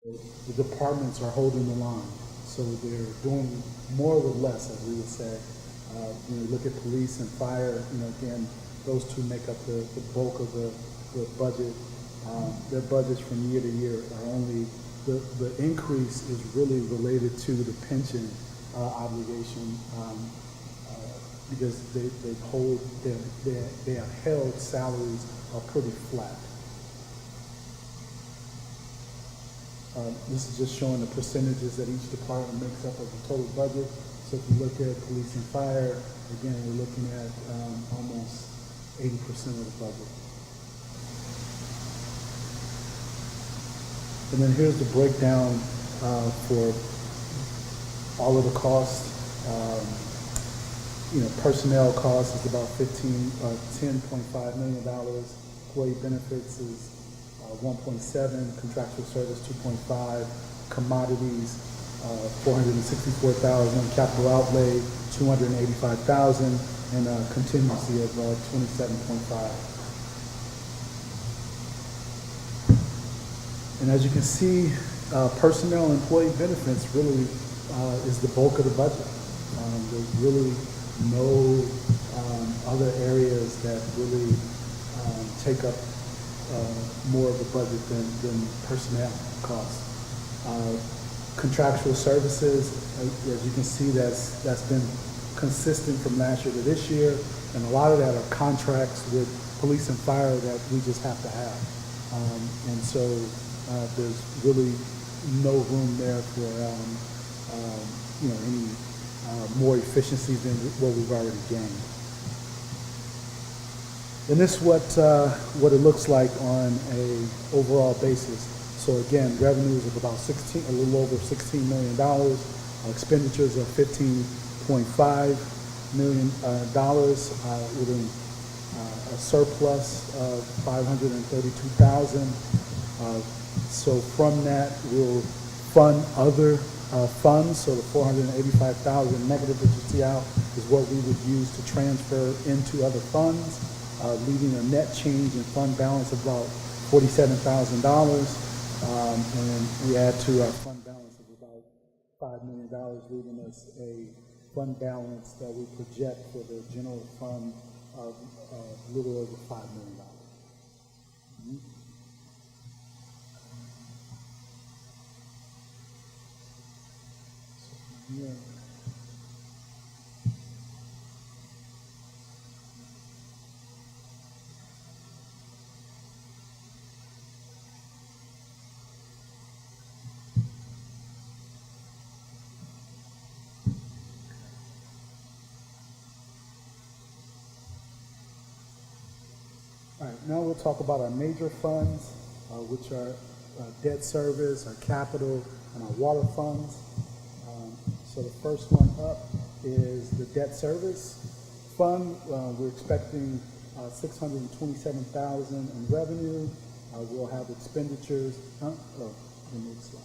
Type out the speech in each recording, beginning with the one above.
The departments are holding the line, so they're doing more with less, as we would say. When we look at police and fire, again, those two make up the bulk of the budget. Their budgets from year to year are only, the increase is really related to the pension obligation, because they have held salaries are pretty flat. This is just showing the percentages that each department makes up of the total budget. So if you look at police and fire, again, we're looking at almost 80% of the budget. And then here's the breakdown for all of the costs. Personnel costs is about $10.5 million. Employee benefits is 1.7, contractual service 2.5, commodities 464,000, capital outlay 285,000, and contingency of 27.5. And as you can see, personnel and employee benefits really is the bulk of the budget. There's really no other areas that really take up more of the budget than personnel costs. Contractual services, as you can see, that's been consistent from last year to this year, and a lot of that are contracts with police and fire that we just have to have. And so there's really no room there for any more efficiencies than what we've already gained. And this is what it looks like on a overall basis. So again, revenues of about a little over $16 million. Expenditures of $15.5 million, with a surplus of $532,000. So from that, we'll fund other funds. So the $485,000 negative that you see out is what we would use to transfer into other funds, leaving a net change in fund balance of about $47,000. And we add to our fund balance of about $5 million, leaving us a fund balance that we project for the general fund of a little over $5 million. Yeah. All right, now we'll talk about our major funds, which are debt service, our capital, and our water funds. So the first one up is the debt service fund. We're expecting $627,000 in revenue. We'll have expenditures. Oh, let me move slide.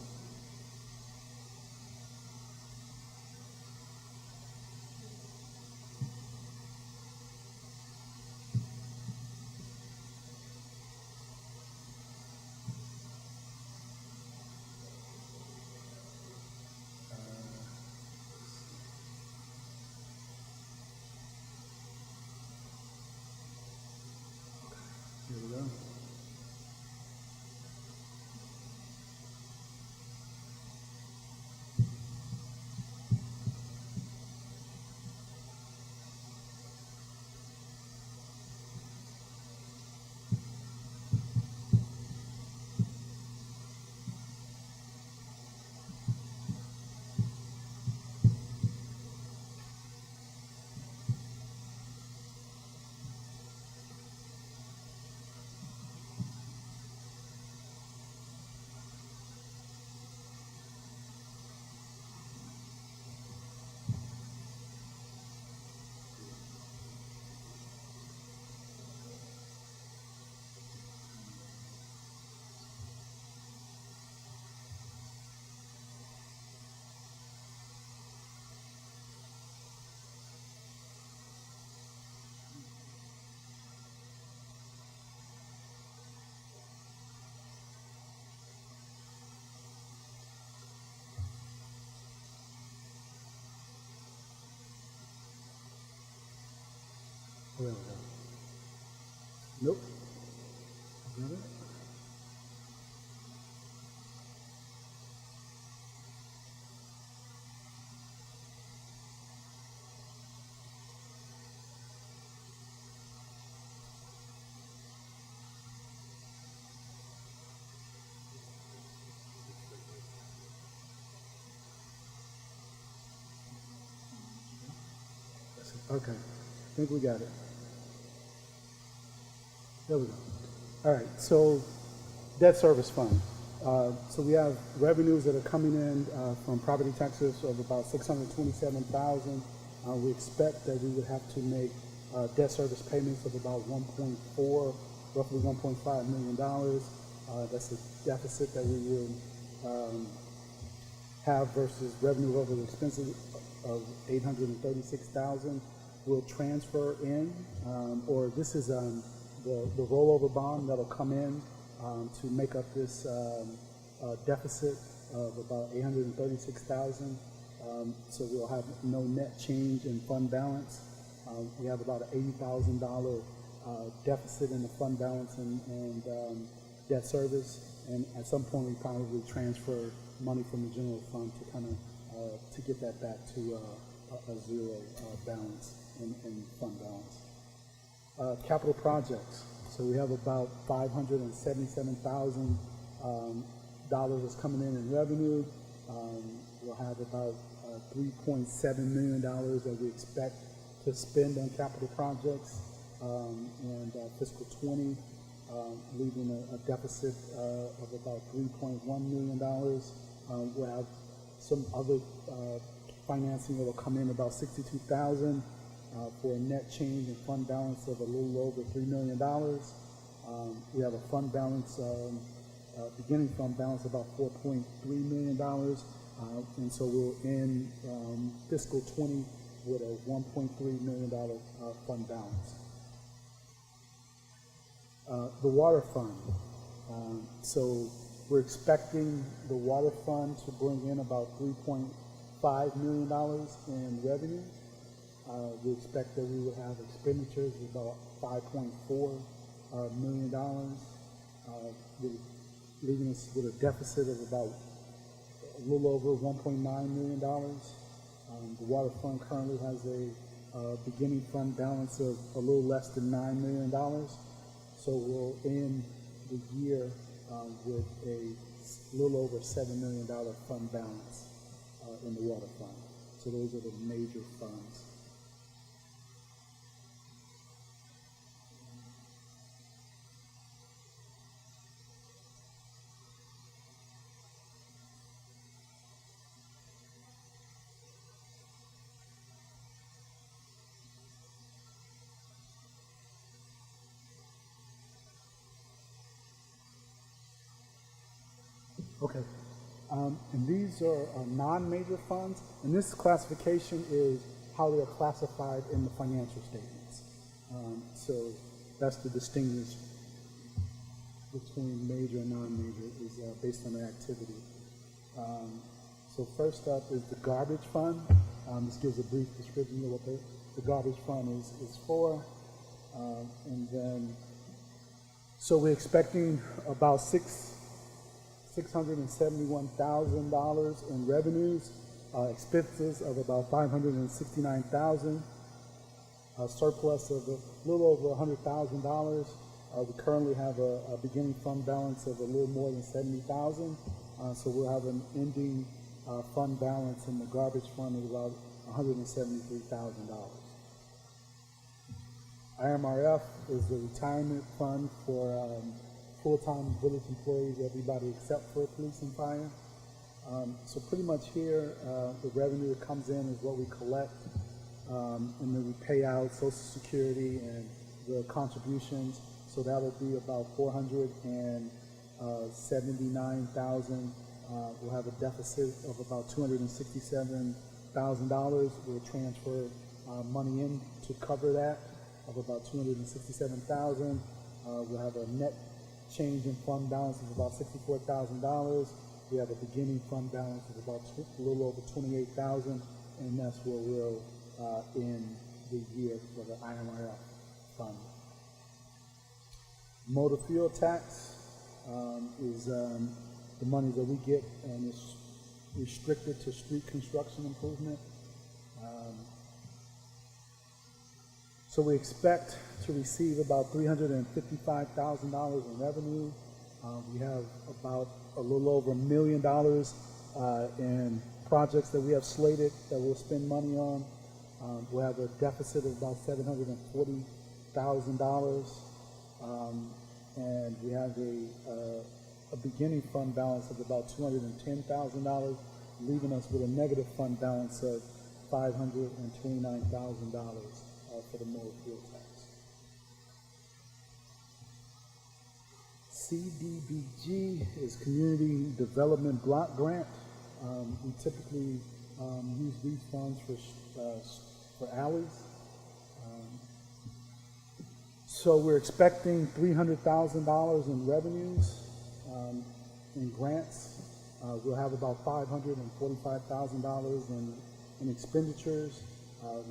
Here we go. There we go. Nope. Not it. Okay, I think we got it. There we go. All right, so debt service fund. So we have revenues that are coming in from property taxes of about $627,000. We expect that we would have to make debt service payments of about roughly $1.5 million. That's a deficit that we would have versus revenue over expenses of $836,000. We'll transfer in, or this is the rollover bond that'll come in to make up this deficit of about $836,000. So we'll have no net change in fund balance. We have about an $80,000 deficit in the fund balance and debt service. And at some point, we probably transfer money from the general fund to kind of to get that back to a zero balance in fund balance. Capital projects. So we have about $577,000 that's coming in revenue. We'll have about $3.7 million that we expect to spend on capital projects and fiscal 20, leaving a deficit of about $3.1 million. We'll have some other financing that will come in about $62,000 for a net change in fund balance of a little over $3 million. We have a fund balance, beginning fund balance about $4.3 million, and so we'll end fiscal 20 with a $1.3 million fund balance. The water fund. So we're expecting the water fund to bring in about $3.5 million in revenue. We expect that we will have expenditures of about $5.4 million, leaving us with a deficit of about a little over $1.9 million. The water fund currently has a beginning fund balance of a little less than $9 million. So we'll end the year with a little over $7 million fund balance in the water fund. So those are the major funds. Okay, and these are non-major funds, and this classification is how they're classified in the financial statements. So that's the distinguish between major and non-major is based on their activity. So first up is the garbage fund. This gives a brief description of what the garbage fund is for. And then, so we're expecting about $671,000 in revenues, expenses of about $569,000, a surplus of a little over $100,000. We currently have a beginning fund balance of a little more than $70,000, so we'll have an ending fund balance in the garbage fund of about $173,000. IMRF is the retirement fund for full-time village employees, everybody except for police and fire. So pretty much here, the revenue that comes in is what we collect, and then we pay out Social Security and the contributions. So that will be about $479,000. We'll have a deficit of about $267,000. We'll transfer money in to cover that of about $267,000. We'll have a net change in fund balance of about $64,000. We have a beginning fund balance of about a little over $28,000, and that's where we'll end the year for the IMRF fund. Motor fuel tax is the money that we get, and it's restricted to street construction improvement. So we expect to receive about $355,000 in revenue. We have about a little over $1 million in projects that we have slated that we'll spend money on. We'll have a deficit of about $740,000, and we have a beginning fund balance of about $210,000, leaving us with a negative fund balance of $529,000 for the motor fuel tax. CDBG is Community Development Block Grant. We typically use these funds for alleys. So we're expecting $300,000 in revenues in grants. We'll have about $545,000 in expenditures,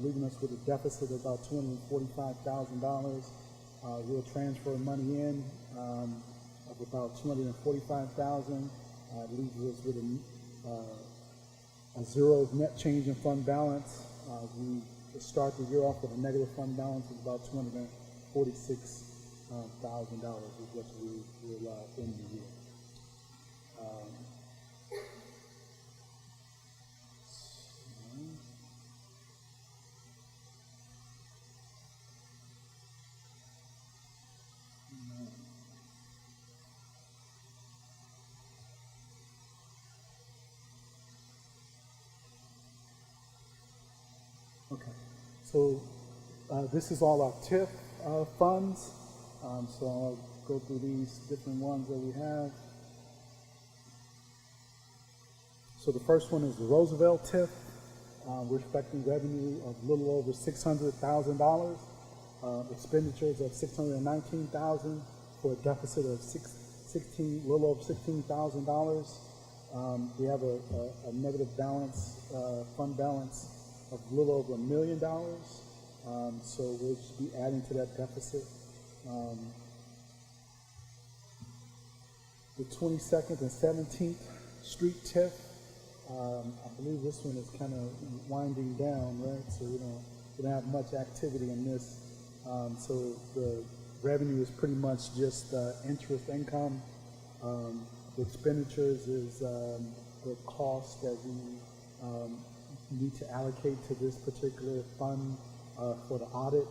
leaving us with a deficit of about $245,000. We'll transfer money in of about $245,000, leaves us with a zero net change in fund balance. We start the year off with a negative fund balance of about $246,000 is what we will end the year. Okay, so this is all our TIF funds. So I'll go through these different ones that we have. So the first one is the Roosevelt TIF. We're expecting revenue of a little over $600,000, expenditures of $619,000 for a deficit of little over $16,000. We have a negative balance, fund balance of a little over $1 million. So we'll just be adding to that deficit. The 22nd and 17th Street TIF. I believe this one is kind of winding down, right? So we don't have much activity in this. So the revenue is pretty much just interest income. The expenditures is the cost that we need to allocate to this particular fund for the audit.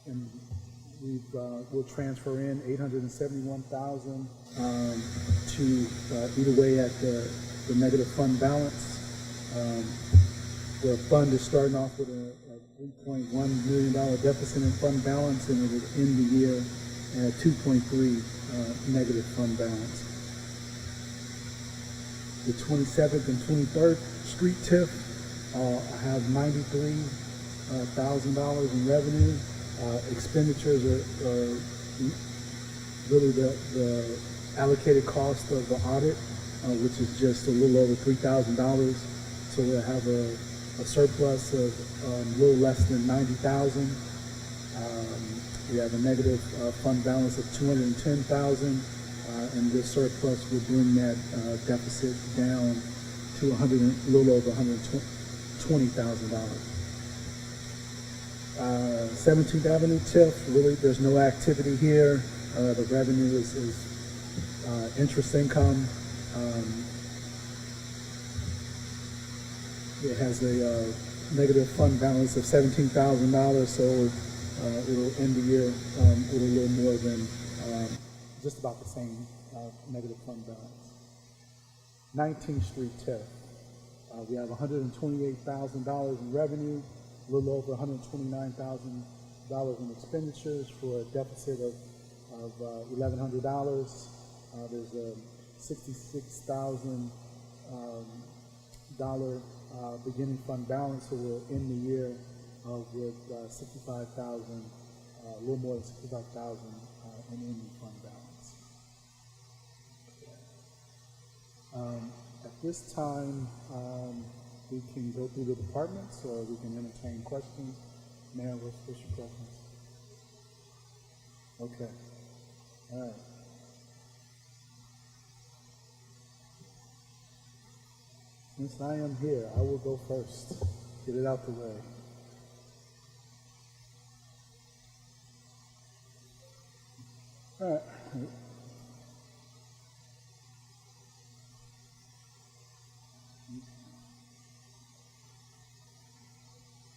And we'll transfer in $871,000 to eat away at the negative fund balance. The fund is starting off with a $3.1 million deficit in fund balance, and it will end the year at 2.3 negative fund balance. The 27th and 23rd Street TIF, I have $93,000 in revenue. Expenditures are really the allocated cost of the audit, which is just a little over $3,000. So we'll have a surplus of a little less than $90,000. We have a negative fund balance of $210,000, and this surplus will bring that deficit down to a little over $120,000. 17th Avenue TIF, really there's no activity here. The revenue is interest income. It has a negative fund balance of $17,000, so it'll end the year with a little more than just about the same negative fund balance. 19th Street TIF, we have $128,000 in revenue, a little over $129,000 in expenditures for a deficit of $1,100. There's a $66,000 beginning fund balance, so we'll end the year with $65,000, a little more than $65,000 in ending fund balance. At this time, we can go through the departments, or we can entertain questions Mayor, what's your preference? Okay. All right. Since I am here, I will go first. Get it out the way. All right.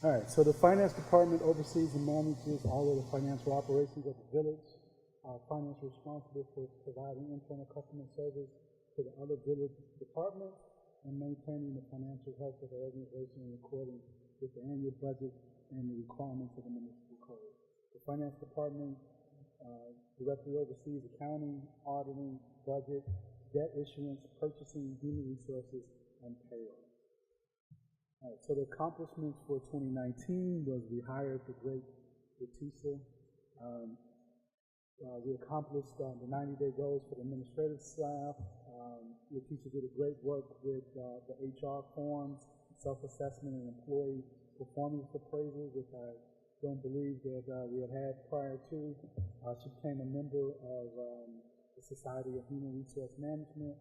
All right, so the finance department oversees and manages all of the financial operations of the village. Finance is responsible for providing internal customer service to the other village departments and maintaining the financial health of the organization in accordance with the annual budget and the requirements of the municipal code. The finance department directly oversees accounting, auditing, budget, debt issuance, purchasing, human resources, and payroll. All right, so the accomplishments for 2019 was we hired the great Leticia. We accomplished the 90-day goals for the administrative staff. Leticia did a great work with the HR forms, self-assessment, and employee performance appraisals, which I don't believe that we had prior to. She became a member of the Society of Human Resource Management.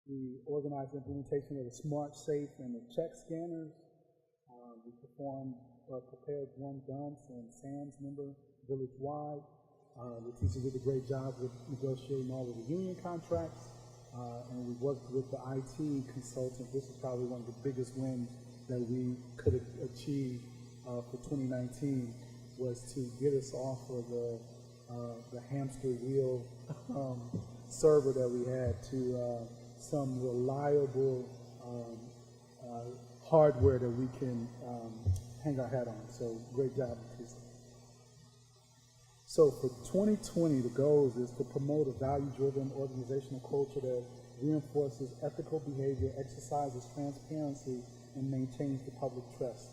We organized the implementation of the Smart Safe and the check scanners. We prepared one DUNS and SAMS number village-wide. Leticia did a great job with negotiating all of the union contracts, and we worked with the IT consultant. This is probably one of the biggest wins that we could have achieved for 2019, was to get us off of the hamster wheel server that we had to some reliable hardware that we can hang our hat on. So great job, Leticia. So for 2020, the goals is to promote a value-driven organizational culture that reinforces ethical behavior, exercises transparency, and maintains the public trust.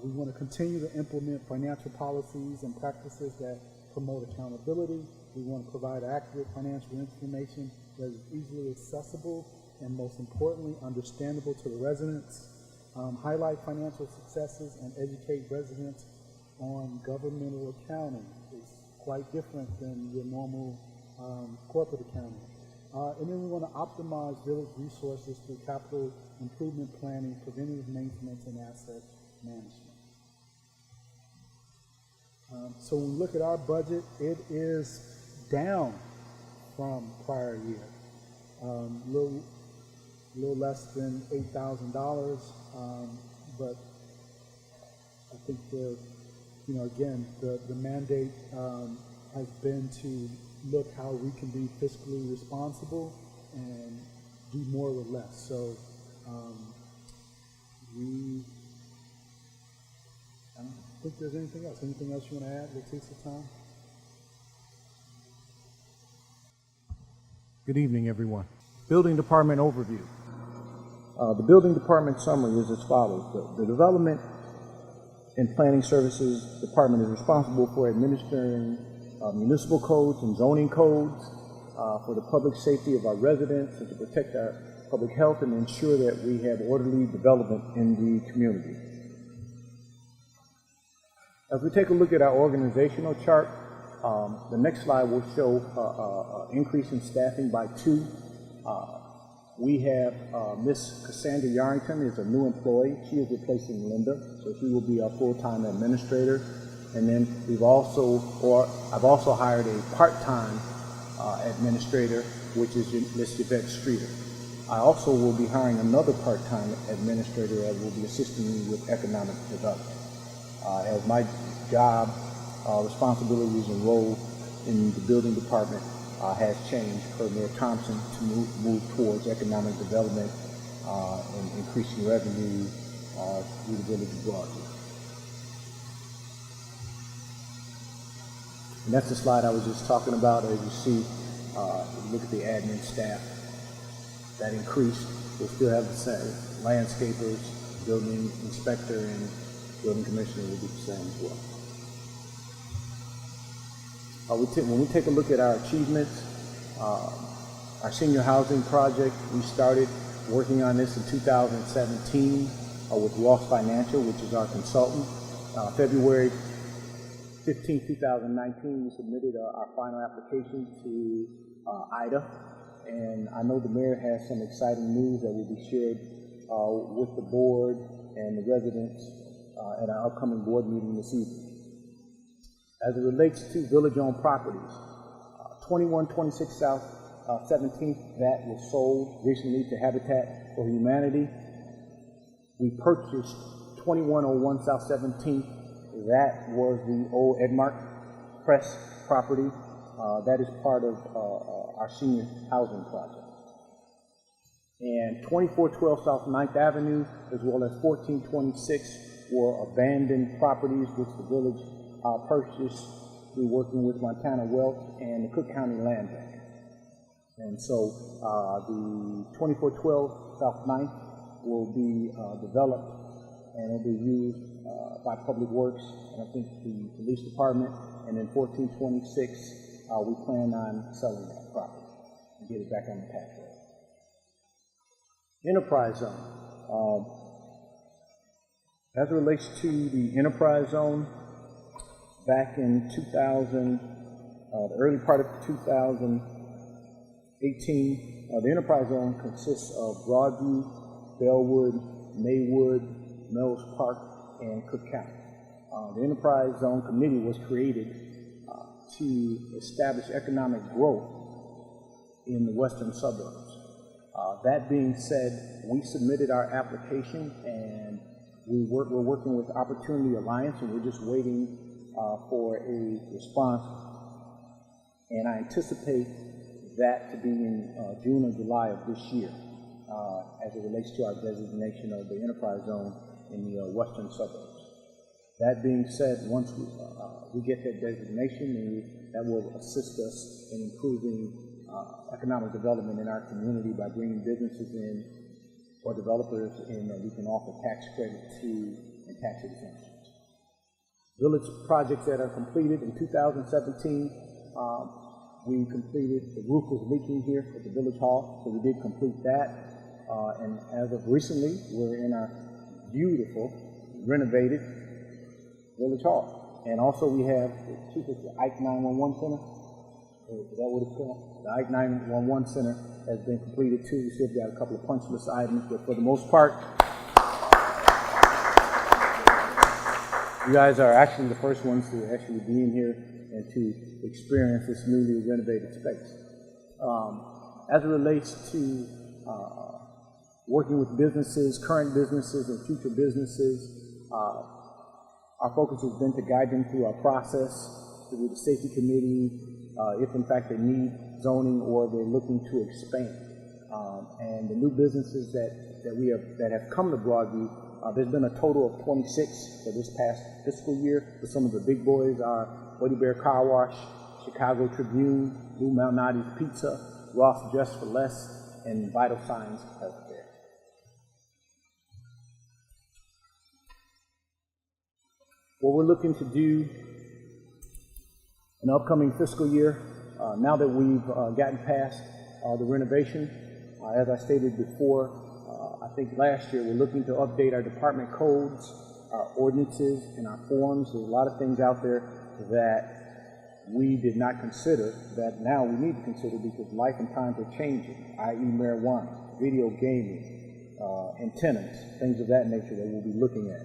We want to continue to implement financial policies and practices that promote accountability. We want to provide accurate financial information that is easily accessible and, most importantly, understandable to the residents. Highlight financial successes and educate residents on governmental accounting. It's quite different than your normal corporate accounting. And then we want to optimize village resources through capital improvement planning, preventative maintenance, and asset management. So when we look at our budget, it is down from prior year. Little less than $8,000, but I think the mandate has been to look how we can be fiscally responsible and do more with less. So I don't think there's anything else. Anything else you want to add, Leticia, Tom? Good evening, everyone. Building Department overview. The Building Department summary is as follows. The Development and Planning Services Department is responsible for administering municipal codes and zoning codes for the public safety of our residents and to protect our public health and ensure that we have orderly development in the community. As we take a look at our organizational chart, the next slide will show increase in staffing by 2. We have Miss Cassandra Yarrington is a new employee. She is replacing Linda, so she will be our full-time administrator. And then I've also hired a part-time administrator, which is Miss Yvette Streeter. I also will be hiring another part-time administrator that will be assisting me with economic development. As my job responsibilities and role in the building department has changed per Mayor Thompson to move towards economic development and increasing revenue through the village of Broadview. And that's the slide I was just talking about. As you see, look at the admin staff. That increased. We'll still have the same landscapers, building inspector, and building commissioner will be the same as well. When we take a look at our achievements, our senior housing project, we started working on this in 2017. with Ross Financial, which is our consultant. February 15, 2019, we submitted our final application to IDA, and I know the mayor has some exciting news that will be shared with the board and the residents at our upcoming board meeting this evening. As it relates to village-owned properties, 2126 South 17th, that was sold recently to Habitat for Humanity. We purchased 2101 South 17th. That was the old Edmark Press property. That is part of our senior housing project. And 2412 South 9th Avenue, as well as 1426, were abandoned properties which the village purchased through working with Montana Wealth and the Cook County Land Bank. And so the 2412 South 9th will be developed and will be used by Public Works and I think the Police Department. And then 1426, we plan on selling that property and get it back on the tax roll. Enterprise zone. As it relates to the enterprise zone, back in 2000, the early part of 2018, the enterprise zone consists of Broadview, Bellwood, Maywood, Melrose Park, and Cook County. The enterprise zone committee was created to establish economic growth in the western suburbs. That being said, we submitted our application and we're working with Opportunity Alliance, and we're just waiting for a response. And I anticipate that to be in June or July of this year as it relates to our designation of the enterprise zone in the western suburbs. That being said, once we get that designation, that will assist us in improving economic development in our community by bringing businesses in or developers in that we can offer tax credit to and tax exemptions. Village projects that are completed in 2017, we completed, the roof was leaking here at the Village Hall, so we did complete that. And as of recently, we're in our beautiful, renovated Village Hall. And also we have the Ike 911 Center. Is that what it's called? The Ike 911 Center has been completed too. We still got a couple of punch list items, but for the most part, you guys are actually the first ones to actually be in here and to experience this newly renovated space. As it relates to working with businesses, current businesses and future businesses, our focus has been to guide them through our process, through the safety committee, if in fact they need zoning or they're looking to expand. And the new businesses that have come to Broadview, there's been a total of 26 for this past fiscal year. But some of the big boys are Buddy Bear Car Wash, Chicago Tribune, Blue Malnati's Pizza, Ross Just for Less, and Vital Signs Healthcare. What we're looking to do in the upcoming fiscal year, now that we've gotten past the renovation, as I stated before, I think last year we're looking to update our department codes, our ordinances, and our forms. There's a lot of things out there that we did not consider that now we need to consider because life and times are changing, i.e. marijuana, video gaming, antennas, things of that nature that we'll be looking at.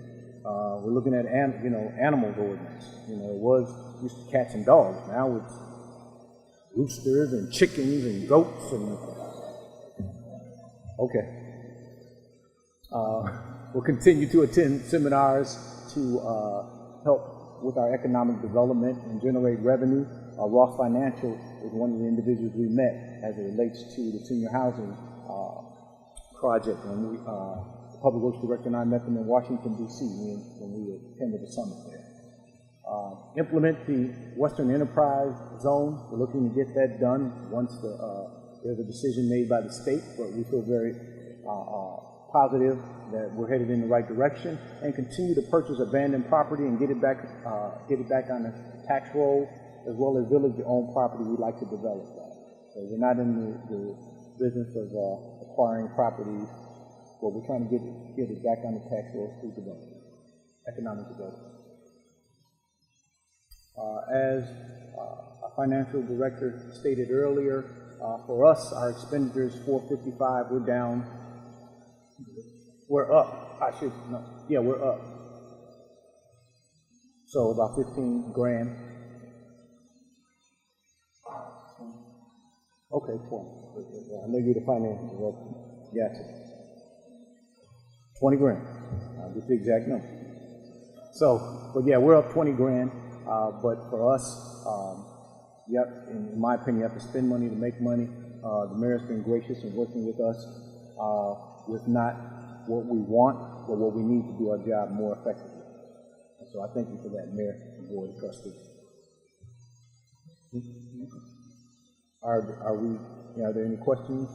We're looking at animals ordinance. It was used to cats and dogs. Now it's roosters and chickens and goats and okay. We'll continue to attend seminars to help with our economic development and generate revenue. Ross Financial is one of the individuals we met as it relates to the senior housing project. And the Public Works Director and I met them in Washington, D.C. when we attended the summit there. Implement the Western Enterprise Zone. We're looking to get that done once there's a decision made by the state, but we feel very positive that we're headed in the right direction, and continue to purchase abandoned property and get it back on the tax roll, as well as village-owned property. We'd like to develop that. So we're not in the business of acquiring properties but we're trying to get it back on the tax rolls through development, economic development. As our financial director stated earlier, for us, our expenditures 455. We're down. We're up. We're up. So about 15 grand. Okay, cool. I know you're the financial director. Yes. 20 grand. I'll get the exact number. So, but yeah, we're up 20 grand. But for us, in my opinion, you have to spend money to make money. The mayor's been gracious in working with us with not what we want, but what we need to do our job more effectively. And so I thank you for that, Mayor and Board of Trustees. Are there any questions?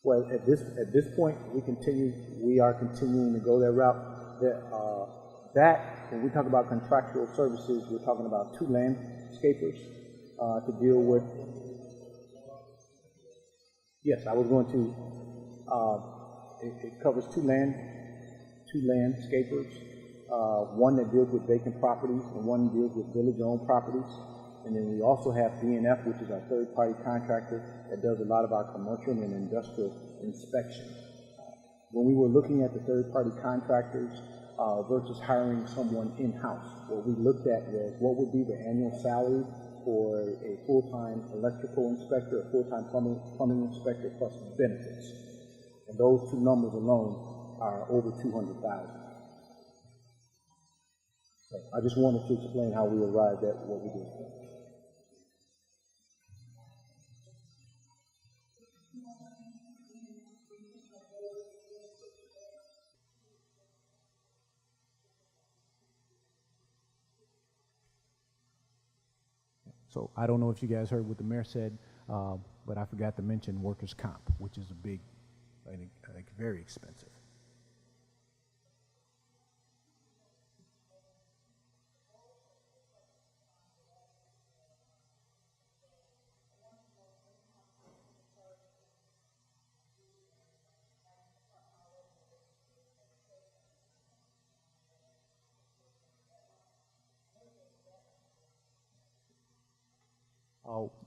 Well, at this point, we are continuing to go that route. When we talk about contractual services, we're talking about 2 landscapers to deal with. Yes, I was going to. It covers 2 landscapers. One that deals with vacant properties, and one deals with village-owned properties. And then we also have DNF, which is our third-party contractor that does a lot of our commercial and industrial inspections. When we were looking at the third-party contractors versus hiring someone in-house, what we looked at was what would be the annual salary for a full-time electrical inspector, a full-time plumbing inspector, plus benefits. And those 2 numbers alone are over $200,000. So I just wanted to explain how we arrived at what we did. So I don't know if you guys heard what the mayor said, but I forgot to mention workers' comp, which is a big, I think very expensive.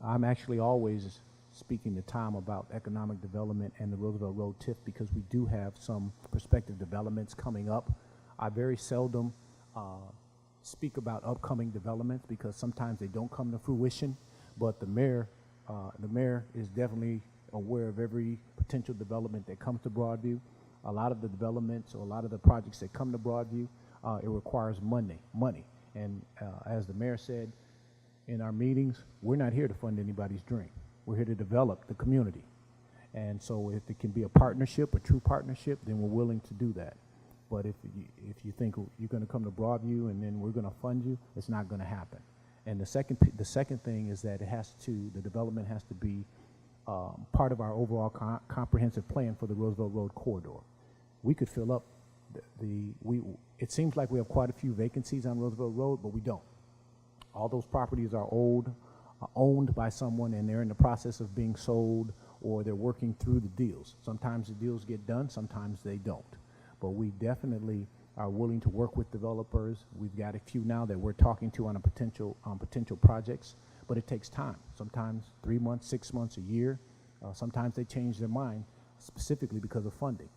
I'm actually always speaking to Tom about economic development and the Roosevelt Road TIF because we do have some prospective developments coming up. I very seldom speak about upcoming developments because sometimes they don't come to fruition, but the mayor is definitely aware of every potential development that comes to Broadview. A lot of the developments or a lot of the projects that come to Broadview, it requires money. And as the mayor said, in our meetings, we're not here to fund anybody's dream. We're here to develop the community. And so if it can be a partnership, a true partnership, then we're willing to do that. But if you think you're going to come to Broadview and then we're going to fund you, it's not going to happen. And the second thing is that the development has to be part of our overall comprehensive plan for the Roosevelt Road corridor. We could fill up it seems like we have quite a few vacancies on Roosevelt Road, but we don't. All those properties are owned by someone and they're in the process of being sold or they're working through the deals. Sometimes the deals get done, sometimes they don't. But we definitely are willing to work with developers. We've got a few now that we're talking to on potential projects, but it takes time. Sometimes 3 months, 6 months, a year. Sometimes they change their mind specifically because of funding.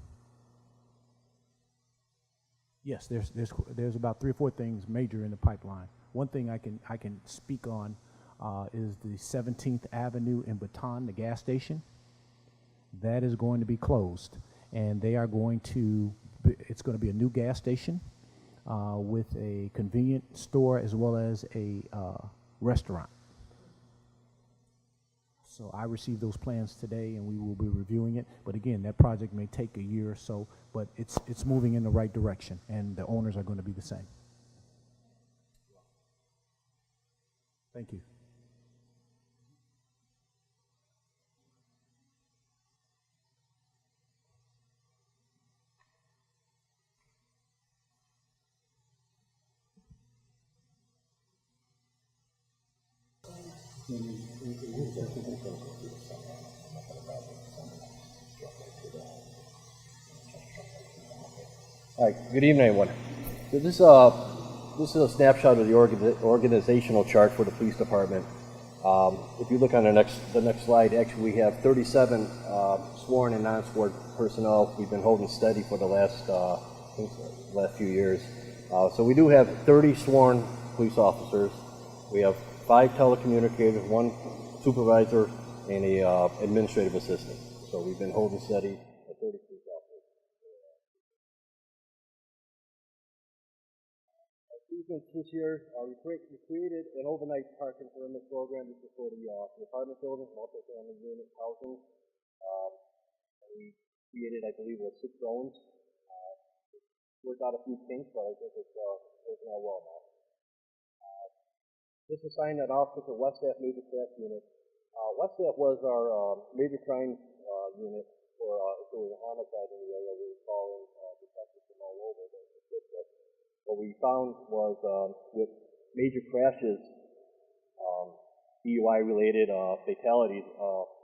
Yes, there's about 3 or 4 things major in the pipeline. One thing I can speak on is the 17th Avenue in Baton, the gas station. That is going to be closed, and it's going to be a new gas station with a convenient store as well as a restaurant. So I received those plans today, and we will be reviewing it. But again, that project may take a year or so, but it's moving in the right direction, and the owners are going to be the same. Thank you. All right, good evening, everyone. So this is a snapshot of the organizational chart for the police department. If you look on the next slide, actually we have 37 sworn and non-sworn personnel. We've been holding steady for the last few years. So we do have 30 sworn police officers. We have 5 telecommunicators, 1 supervisor, and a administrative assistant. So we've been holding steady at 30 police officers. This year, we created an overnight parking permit program. This is for the apartment buildings, multi-family unit housing. We created, I believe, 6 zones. Worked out a few kinks, but I think it's working out well now. This assigned an officer to West Staff Major Crash Unit. West Staff was our major crime unit for if there was a homicide in the area. We were calling detectives from all over the district. What we found was with major crashes, DUI-related fatalities,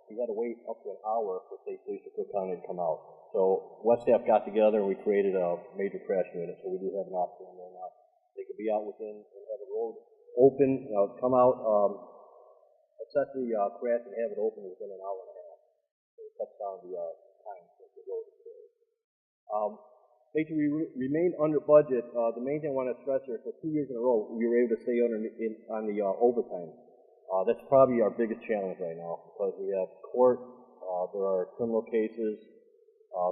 we had to wait up to an hour for state police to Cook County to come out. So West Staff got together and we created a major crash unit. So we do have an officer in there now. They could be out within and have the road open, come out, assess the crash and have it open within an hour and a half. So it cuts down the time that the road is closed. Basically, we remained under budget. The main thing I want to stress here, for 2 years in a row, we were able to stay on the overtime. That's probably our biggest challenge right now because we have court, there are criminal cases,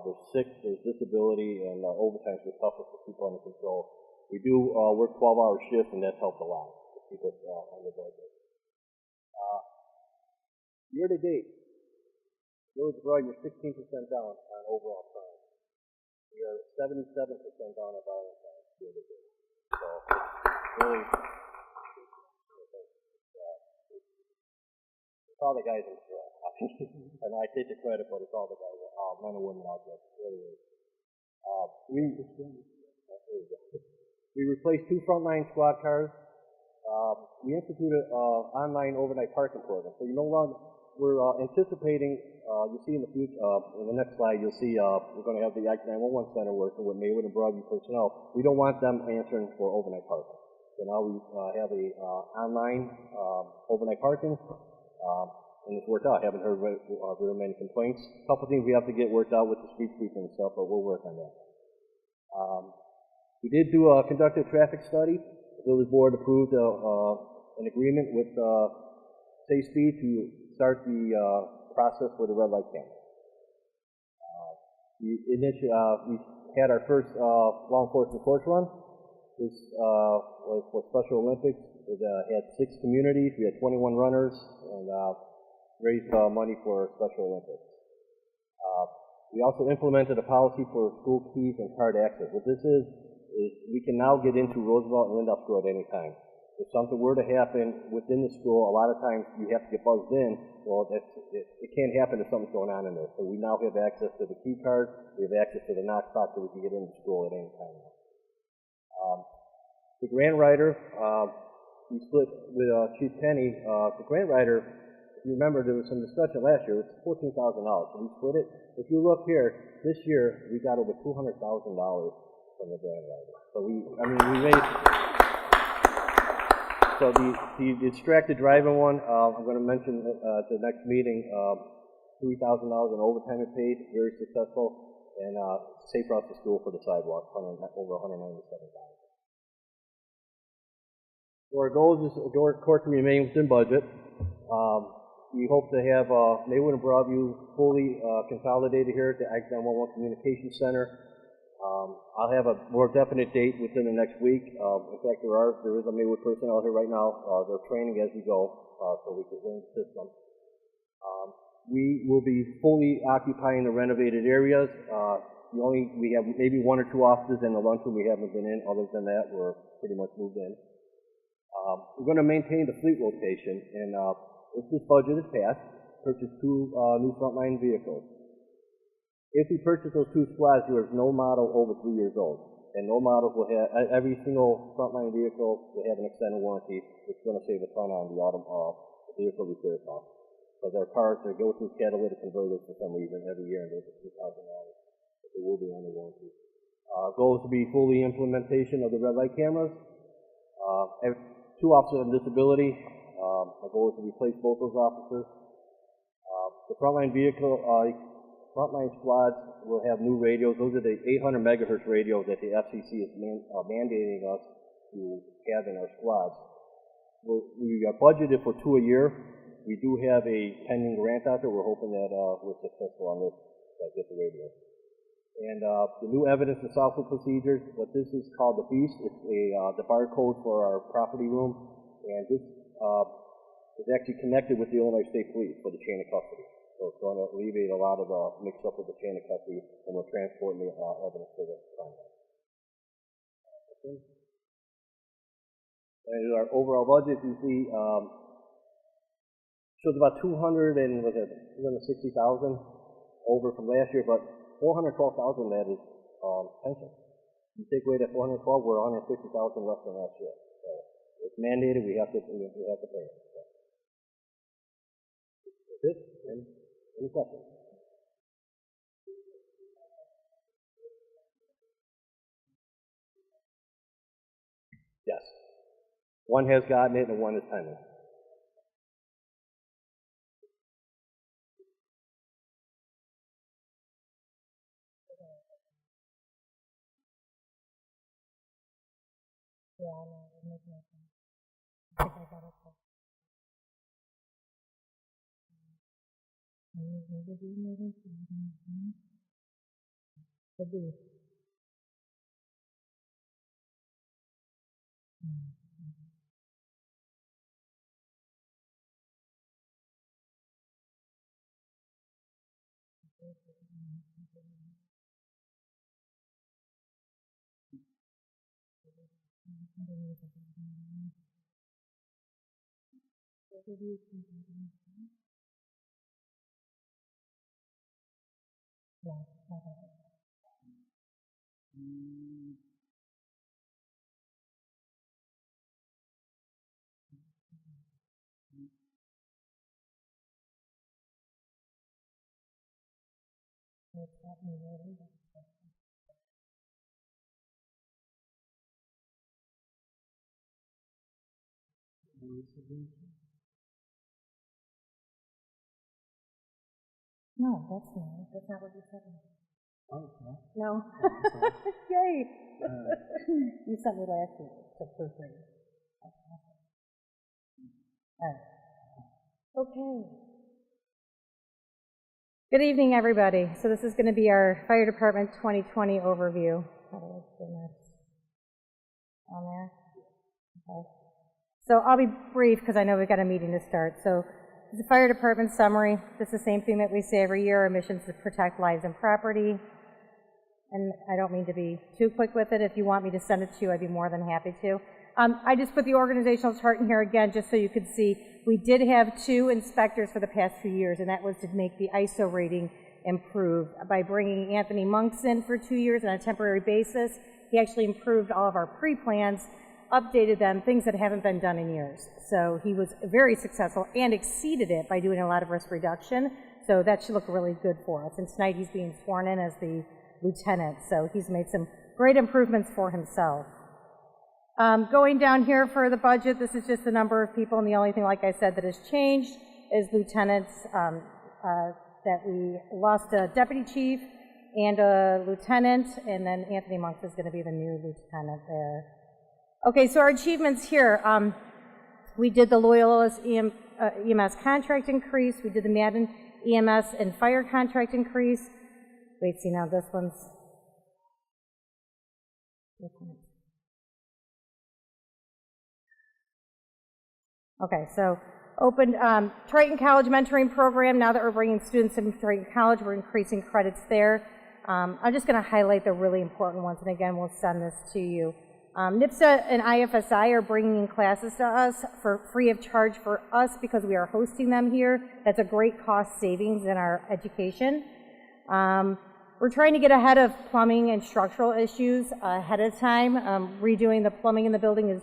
there's sick, there's disability, and overtime is the toughest to keep under control. We do work 12-hour shifts, and that's helped a lot to keep us under budget. Year to date, Village of Broadview, we're 16% down on overall crime. We are 77% down on violent crime year to date. So, really, it's all the guys in the jail. And I take the credit, but it's all the guys, men and women out there. It really is. We replaced 2 frontline squad cars. We instituted an online overnight parking program. So we're anticipating, you'll see in the future, in the next slide, you'll see we're going to have the Act 911 Center working with Maywood and Broadview personnel. We don't want them answering for overnight parking. So now we have a online overnight parking, and it's worked out. I haven't heard very many complaints. A couple things we have to get worked out with the street sweeping and stuff, but we'll work on that. We did conduct a traffic study. The village board approved an agreement with Safe Speed to start the process for the red light camera. We had our first law enforcement course run. This was for Special Olympics. It had 6 communities. We had 21 runners and raised money for Special Olympics. We also implemented a policy for school keys and card access. What this is we can now get into Roosevelt and Lindau School at any time. If something were to happen within the school, a lot of times you have to get buzzed in. Well, it can't happen if something's going on in there. So we now have access to the key card. We have access to the knock box so we can get into school at any time. The grant writer, we split with Chief Penny. The grant writer, if you remember, there was some discussion last year. It's $14,000, so we split it. If you look here, this year we got over $200,000 from the grant writer. So we made. So the distracted driving one, I'm going to mention at the next meeting. $3,000 in overtime is paid, very successful, and safe routes to school for the sidewalk, over $197,000. So our goal is for court to remain within budget. We hope to have Maywood and Broadview fully consolidated here at the Act 911 Communications Center. I'll have a more definite date within the next week. In fact, there is a Maywood personnel here right now. They're training as we go, so we can learn the system. We will be fully occupying the renovated areas. We have maybe 1 or 2 offices in the lunchroom we haven't been in. Other than that, we're pretty much moved in. We're going to maintain the fleet rotation, and if this budget is passed, purchase 2 new frontline vehicles. If we purchase those 2 squads, there is no model over 3 years old, and no models will have, every single frontline vehicle will have an extended warranty, which is going to save a ton on the vehicle repair cost. Because our cars, they go through catalytic converters for some reason every year, and those are $2,000. But they will be under warranty. Our goal is to be fully implementation of the red light cameras. I have 2 officers on disability. My goal is to replace both those officers. The frontline frontline squads will have new radios. Those are the 800 megahertz radios that the FCC is mandating us to have in our squads. We are budgeted for 2 a year. We do have a pending grant out there. We're hoping that we're successful on this, that get the radio. And the new evidence and software procedures, what this is called the BEAST, it's the barcode for our property room, and this is actually connected with the Illinois State Police for the chain of custody. So it's going to alleviate a lot of the mix-up with the chain of custody when we're transporting the evidence to the crime. And our overall budget, you see, shows about 260,000 over from last year, but 412,000 of that is pension. You take away that 412, we're 150,000 less than last year. So it's mandated. We have to pay it. So. That's it. And any questions? Yes. One has gotten it, and one is pending. No, that's not what you said. Oh, no? No. Yay! You sent me last week to proofread. Okay. Good evening, everybody. So this is going to be our Fire Department 2020 overview. How do I put next? On there? Okay. So I'll be brief because I know we've got a meeting to start. So the Fire Department summary. This is the same thing that we say every year, our mission is to protect lives and property. And I don't mean to be too quick with it. If you want me to send it to you, I'd be more than happy to. I just put the organizational chart in here again just so you could see. We did have 2 inspectors for the past few years, and that was to make the ISO rating improve. By bringing Anthony Monks in for 2 years on a temporary basis, he actually improved all of our pre-plans, updated them, things that haven't been done in years. So he was very successful and exceeded it by doing a lot of risk reduction. So that should look really good for us. And tonight he's being sworn in as the lieutenant. So he's made some great improvements for himself. Going down here for the budget, this is just the number of people, and the only thing, like I said, that has changed is lieutenants, that we lost a deputy chief and a lieutenant, and then Anthony Monks is going to be the new lieutenant there. Okay, so our achievements here. We did the Loyola's EMS contract increase. We did the Madden EMS and fire contract increase. Wait, see now this one's. Okay, so opened Triton College mentoring program. Now that we're bringing students in Triton College, we're increasing credits there. I'm just going to highlight the really important ones, and again, we'll send this to you. NIPSA and IFSI are bringing in classes to us for free of charge for us because we are hosting them here. That's a great cost savings in our education. We're trying to get ahead of plumbing and structural issues ahead of time. Redoing the plumbing in the building is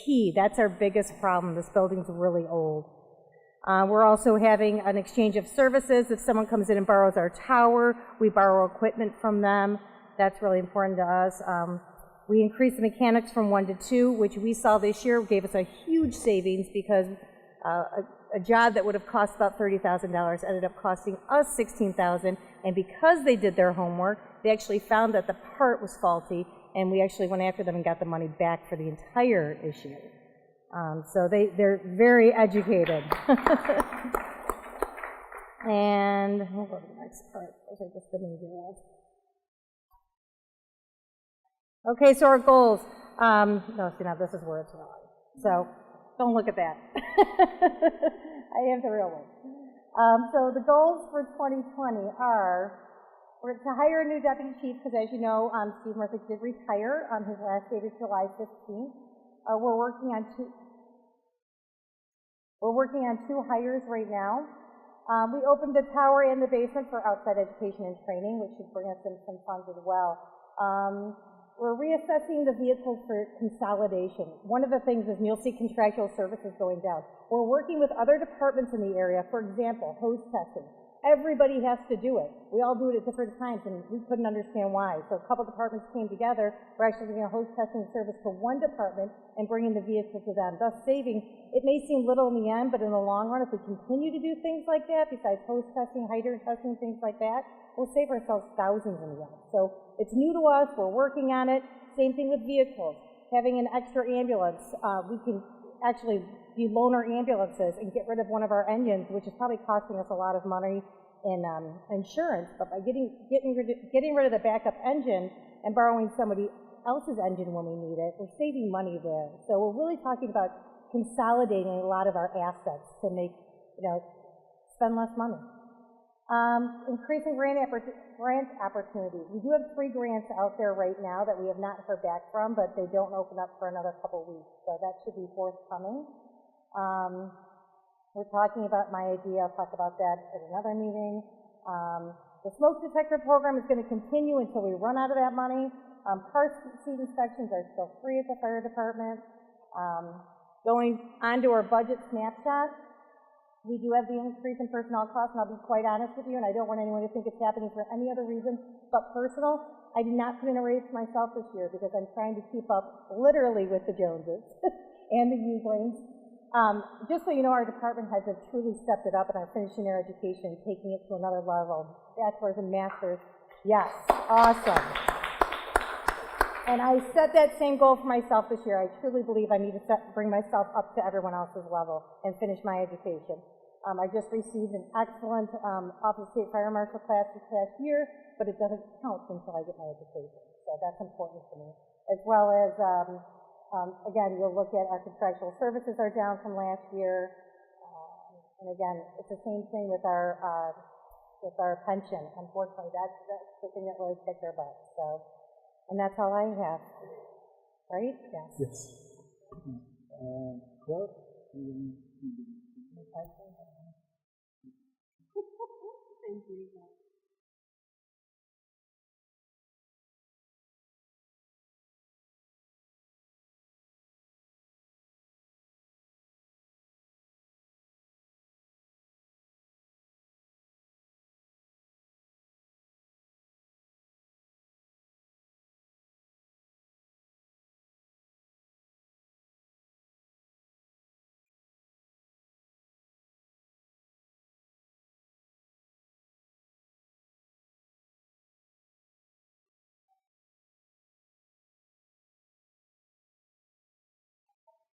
key. That's our biggest problem. This building's really old. We're also having an exchange of services. If someone comes in and borrows our tower, we borrow equipment from them. That's really important to us. We increased the mechanics from 1 to 2, which we saw this year gave us a huge savings because a job that would have cost about $30,000 ended up costing us $16,000. And because they did their homework, they actually found that the part was faulty, and we actually went after them and got the money back for the entire issue. So they're very educated. And we'll go to the next part. Those are just the major ones. Okay, so our goals. No, see, now this is where it's wrong. So don't look at that. I have the real one. So the goals for 2020 are we're to hire a new deputy chief because, as you know, Steve Murphy did retire. His last date is July 15th. We're working on two hires right now. We opened the tower and the basement for outside education and training, which should bring us in some funds as well. We're reassessing the vehicles for consolidation. One of the things is you'll see contractual services going down. We're working with other departments in the area. For example, hose testing. Everybody has to do it. We all do it at different times, and we couldn't understand why. So a couple departments came together. We're actually doing a hose testing service for one department and bringing the vehicle to them, thus saving. It may seem little in the end, but in the long run, if we continue to do things like that, besides hose testing, hydrant testing, things like that, we'll save ourselves thousands in the end. So it's new to us. We're working on it. Same thing with vehicles. Having an extra ambulance, we can actually do loaner ambulances and get rid of one of our engines, which is probably costing us a lot of money in insurance. But by getting rid of the backup engine and borrowing somebody else's engine when we need it, we're saving money there. So we're really talking about consolidating a lot of our assets to make, spend less money. Increasing grant opportunities. We do have 3 grants out there right now that we have not heard back from, but they don't open up for another couple weeks, so that should be forthcoming. We're talking about my idea. I'll talk about that at another meeting. The smoke detector program is going to continue until we run out of that money. Car seat inspections are still free at the fire department. Going on to our budget snapshot. We do have the increase in personnel costs, and I'll be quite honest with you, and I don't want anyone to think it's happening for any other reason but personal. I did not put in a raise for myself this year because I'm trying to keep up literally with the Joneses and the Uglings. Just so you know, our department heads have truly stepped it up and are finishing their education, taking it to another level. Bachelor's and master's. Yes, awesome. And I set that same goal for myself this year. I truly believe I need to bring myself up to everyone else's level and finish my education. I just received an excellent Office of State Fire Marshal class this past year, but it doesn't count until I get my education. So that's important to me. As well as, again, you'll look at our contractual services are down from last year. And again, it's the same thing with our pension. Unfortunately, that's the thing that really kicked our butt. So. And that's all I have. Right? Yes. Yes. Clark? Thank you.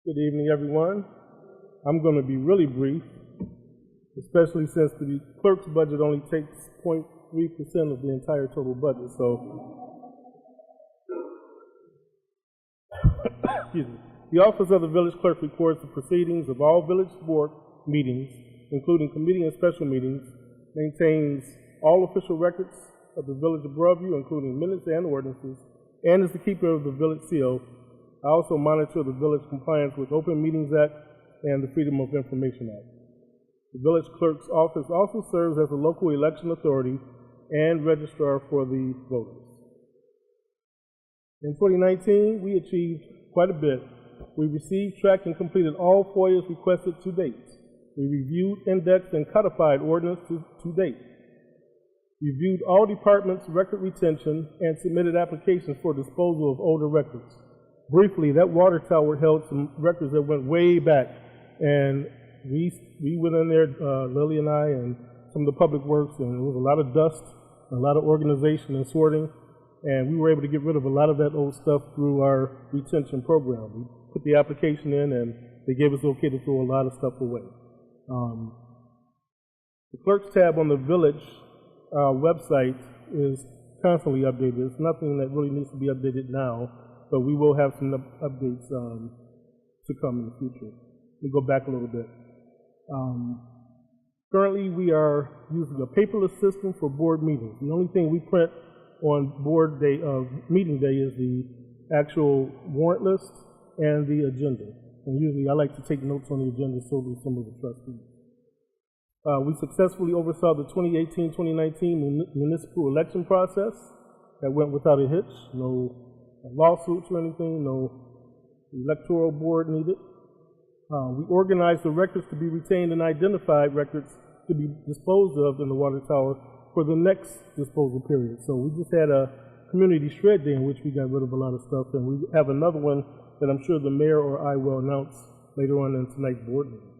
Good evening, everyone. I'm going to be really brief, especially since the clerk's budget only takes 0.3% of the entire total budget. So, excuse me. The Office of the Village Clerk records the proceedings of all village board meetings, including committee and special meetings, maintains all official records of the Village of Broadview, including minutes and ordinances, and is the keeper of the village seal. I also monitor the village compliance with Open Meetings Act and the Freedom of Information Act. The village clerk's office also serves as a local election authority and registrar for the voters. In 2019, we achieved quite a bit. We received, tracked, and completed all FOIAs requested to date. We reviewed, indexed, and codified ordinances to date. Reviewed all departments' record retention and submitted applications for disposal of older records. Briefly, that water tower held some records that went way back, and we went in there, Lily and I and some of the public works, and there was a lot of dust, a lot of organization and sorting, and we were able to get rid of a lot of that old stuff through our retention program. We put the application in, and they gave us okay to throw a lot of stuff away. The clerk's tab on the village website is constantly updated. It's nothing that really needs to be updated now, but we will have some updates to come in the future. Let me go back a little bit. Currently, we are using a paperless system for board meetings. The only thing we print on board day meeting day is the actual warrant list and the agenda. And usually I like to take notes on the agenda so do some of the trustees. We successfully oversaw the 2018-2019 municipal election process. That went without a hitch. No lawsuits or anything, no electoral board needed. We organized the records to be retained and identified records to be disposed of in the water tower for the next disposal period. So we just had a community shred day in which we got rid of a lot of stuff, and we have another one that I'm sure the mayor or I will announce later on in tonight's board meeting.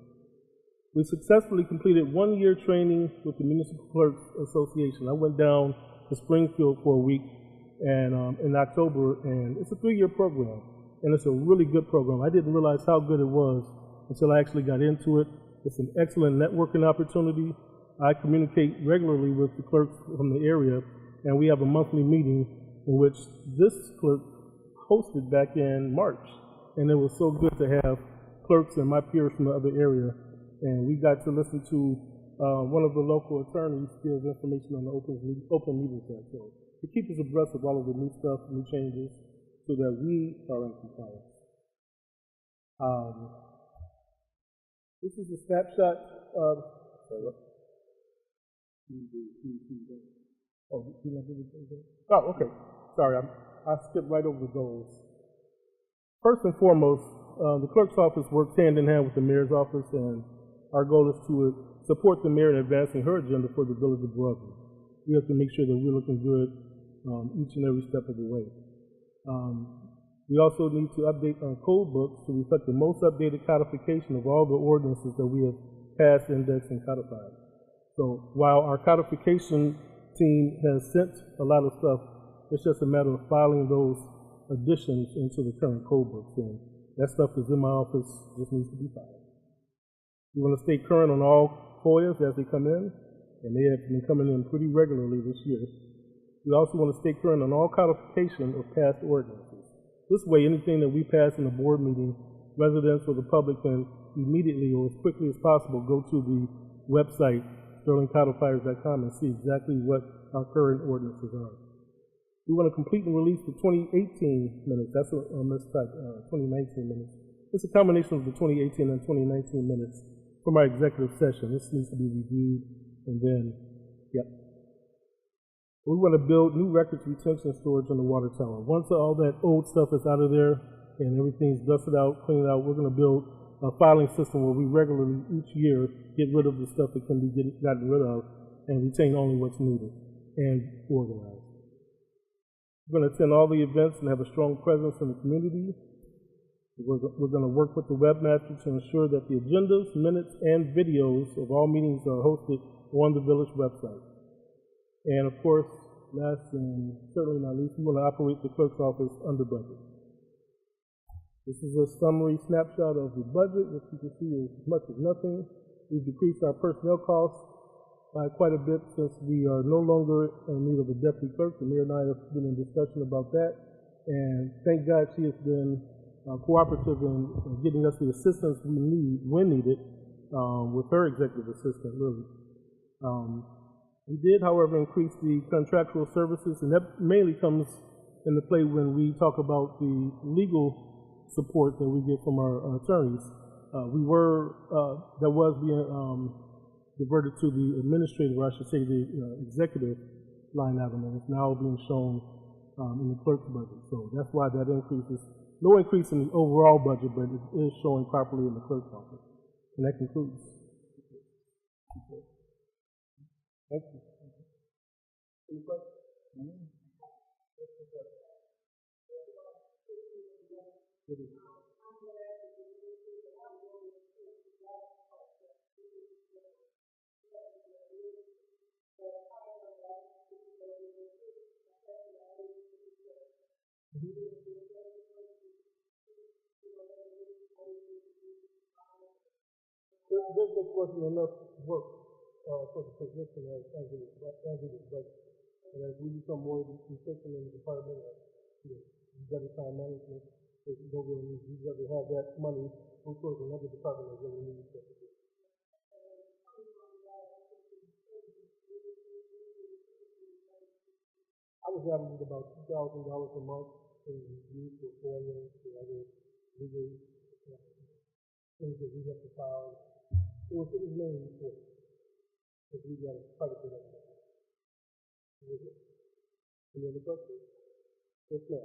We successfully completed 1-year training with the Municipal Clerks Association. I went down to Springfield for a week and in October, and it's a 3-year program, and it's a really good program. I didn't realize how good it was until I actually got into it. It's an excellent networking opportunity. I communicate regularly with the clerks from the area, and we have a monthly meeting in which this clerk hosted back in March, and it was so good to have clerks and my peers from the other area, and we got to listen to one of the local attorneys give information on the Open Meetings Act, so to keep us abreast of all of the new stuff, new changes, so that we are in compliance. This is a snapshot of, oh, okay. Sorry, I skipped right over the goals. First and foremost, the clerk's office works hand in hand with the mayor's office, and our goal is to support the mayor in advancing her agenda for the village of Broadview. We have to make sure that we're looking good each and every step of the way. We also need to update our code books to reflect the most updated codification of all the ordinances that we have passed, indexed, and codified. So while our codification team has sent a lot of stuff, it's just a matter of filing those additions into the current code books, and that stuff is in my office, just needs to be filed. We want to stay current on all FOIAs as they come in, and they have been coming in pretty regularly this year. We also want to stay current on all codification of past ordinances. This way, anything that we pass in a board meeting, residents or the public can immediately or as quickly as possible go to the website, sterlingcodifiers.com, and see exactly what our current ordinances are. We want to complete and release the 2018 minutes. That's a mistype, 2019 minutes. It's a combination of the 2018 and 2019 minutes from our executive session. This needs to be reviewed, and then, yep. We want to build new records retention storage on the water tower. Once all that old stuff is out of there and everything's dusted out, cleaned out, we're going to build a filing system where we regularly, each year, get rid of the stuff that can be gotten rid of and retain only what's needed and organized. We're going to attend all the events and have a strong presence in the community. We're going to work with the webmaster to ensure that the agendas, minutes, and videos of all meetings are hosted on the village website. And of course, last and certainly not least, we want to operate the clerk's office under budget. This is a summary snapshot of the budget, which you can see is as much as nothing. We've decreased our personnel costs by quite a bit since we are no longer in need of a deputy clerk. The mayor and I have been in discussion about that, and thank God she has been cooperative in getting us the assistance we need when needed with her executive assistant, Lily. We did, however, increase the contractual services, and that mainly comes into play when we talk about the legal support that we get from our attorneys. That was being diverted to the administrative, or I should say the executive line item, and it's now being shown in the clerk's budget. So that's why that increase is no increase in the overall budget, but it is showing properly in the clerk's office. And that concludes. Thank you. Any questions? This wasn't enough work for the position as it is budgeted. And as we become more efficient in the department, better time management, we'd rather have that money go towards another department that really needs it. I was averaging about $2,000 a month in use for foreigners, for other legal things that we have to file. It was mainly for because we got quite a bit of it. Any other questions? Yes, ma'am.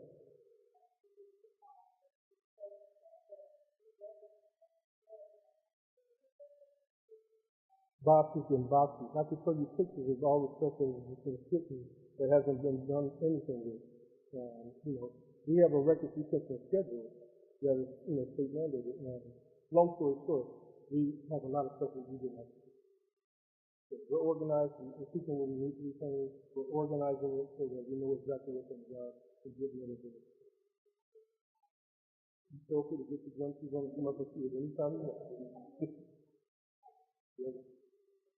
Boxes and boxes. I could show you pictures of all the stuff that has been sitting that hasn't been done anything with. We have a record retention schedule that is, state mandated. Long story short, we have a lot of stuff that we didn't have. We're organized and keeping what we need to be saying. We're organizing it so that we know exactly what things are and give them everything. You feel free to get the guns. You're going to come up and see it anytime you want.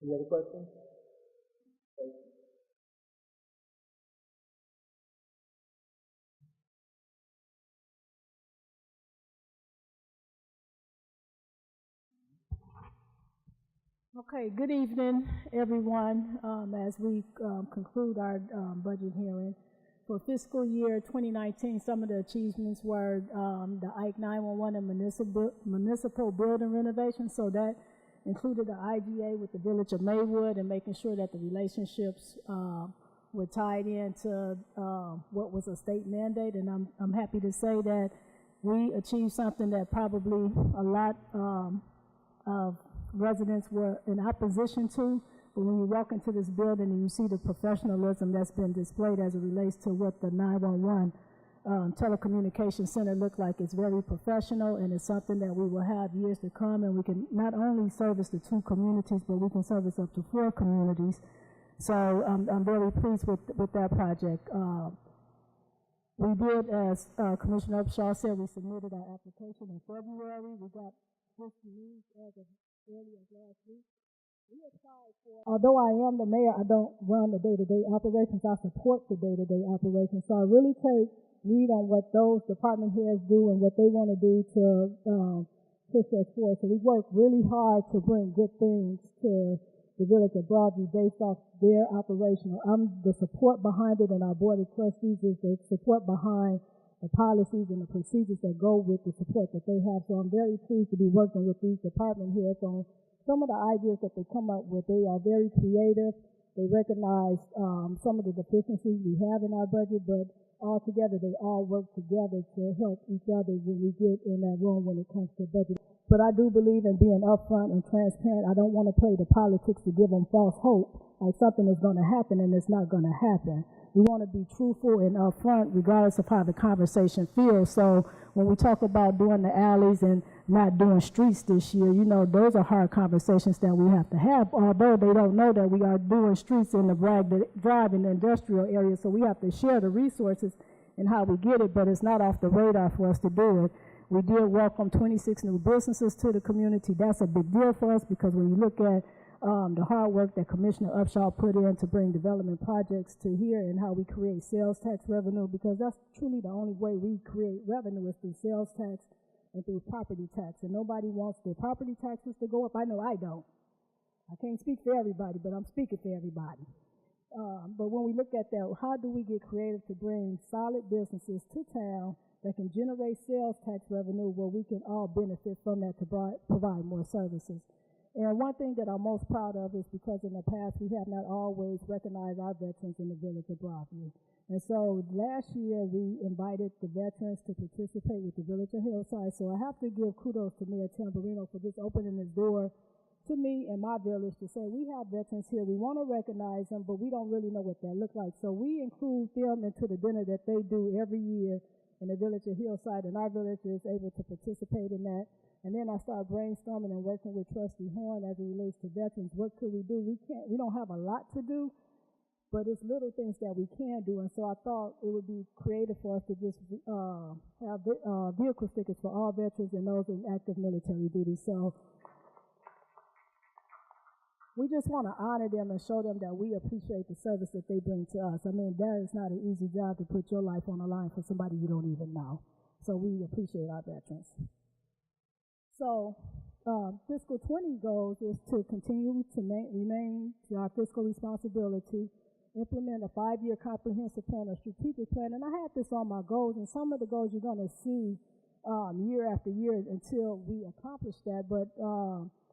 Any other questions? Thank you. Okay, good evening, everyone. As we conclude our budget hearing for fiscal year 2019, some of the achievements were the Ike 911 and municipal building renovation. So that included the IGA with the Village of Maywood and making sure that the relationships were tied into what was a state mandate. And I'm happy to say that we achieved something that probably a lot of residents were in opposition to, but when you walk into this building and you see the professionalism that's been displayed as it relates to what the 911 telecommunications center looked like, it's very professional, and it's something that we will have years to come, and we can not only service the 2 communities, but we can service up to 4 communities. So I'm very pleased with that project. We did, as Commissioner Upshaw said, we submitted our application in February. We got just news as of early as last week. We applied for, although I am the mayor, I don't run the day-to-day operations. I support the day-to-day operations. So I really take lead on what those department heads do and what they want to do to push us forward. So we work really hard to bring good things to the village of Broadview based off their operational. I'm the support behind it, and our board of trustees is the support behind the policies and the procedures that go with the support that they have. So I'm very pleased to be working with these department heads on some of the ideas that they come up with. They are very creative. They recognize some of the deficiencies we have in our budget, but all together, they all work together to help each other when we get in that room when it comes to budget. But I do believe in being upfront and transparent. I don't want to play the politics to give them false hope, like something is going to happen and it's not going to happen. We want to be truthful and upfront regardless of how the conversation feels. So when we talk about doing the alleys and not doing streets this year, those are hard conversations that we have to have, although they don't know that we are doing streets in the Drive in the industrial area. So we have to share the resources and how we get it, but it's not off the radar for us to do it. We did welcome 26 new businesses to the community. That's a big deal for us because when you look at the hard work that Commissioner Upshaw put in to bring development projects to here and how we create sales tax revenue, because that's truly the only way we create revenue is through sales tax and through property tax. And nobody wants their property taxes to go up. I know I don't. I can't speak for everybody, but I'm speaking for everybody. But when we look at that, how do we get creative to bring solid businesses to town that can generate sales tax revenue where we can all benefit from that to provide more services? And one thing that I'm most proud of is because in the past we have not always recognized our veterans in the village of Broadview. And so last year we invited the veterans to participate with the village of Hillside. So I have to give kudos to Mayor Tamburino for just opening his door to me and my village to say, we have veterans here, we want to recognize them, but we don't really know what that looks like. So we include them into the dinner that they do every year in the village of Hillside, and our village is able to participate in that. And then I start brainstorming and working with Trustee Horn as it relates to veterans. What could we do? We don't have a lot to do, but it's little things that we can do. And so I thought it would be creative for us to just have vehicle stickers for all veterans and those in active military duty. So we just want to honor them and show them that we appreciate the service that they bring to us. I mean, that is not an easy job to put your life on the line for somebody you don't even know. So we appreciate our veterans. So fiscal 20 goals is to continue to remain to our fiscal responsibility, implement a 5-year comprehensive plan or strategic plan. And I had this on my goals, and some of the goals you're going to see year after year until we accomplish that. But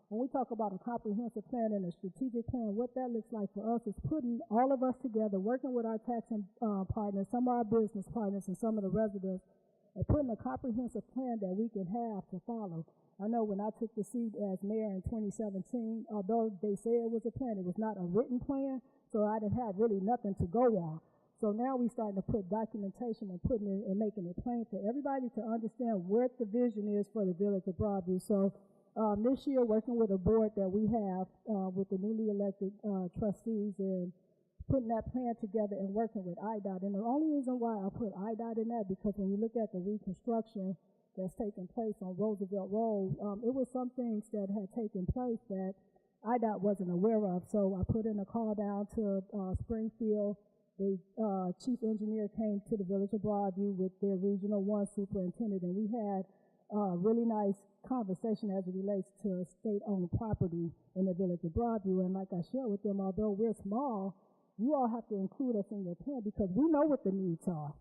when we talk about a comprehensive plan and a strategic plan, what that looks like for us is putting all of us together, working with our taxing partners, some of our business partners, and some of the residents, and putting a comprehensive plan that we can have to follow. I know when I took the seat as mayor in 2017, although they say it was a plan, it was not a written plan, so I didn't have really nothing to go on. So now we're starting to put documentation and putting it and making it plain for everybody to understand what the vision is for the village of Broadview. So this year, working with a board that we have with the newly elected trustees and putting that plan together and working with IDOT. And the only reason why I put IDOT in that, because when you look at the reconstruction that's taking place on Roosevelt Road, it was some things that had taken place that IDOT wasn't aware of. So I put in a call down to Springfield. The chief engineer came to the village of Broadview with their Regional 1 superintendent, and we had a really nice conversation as it relates to state-owned property in the village of Broadview. And like I shared with them, although we're small, you all have to include us in your plan because we know what the needs are.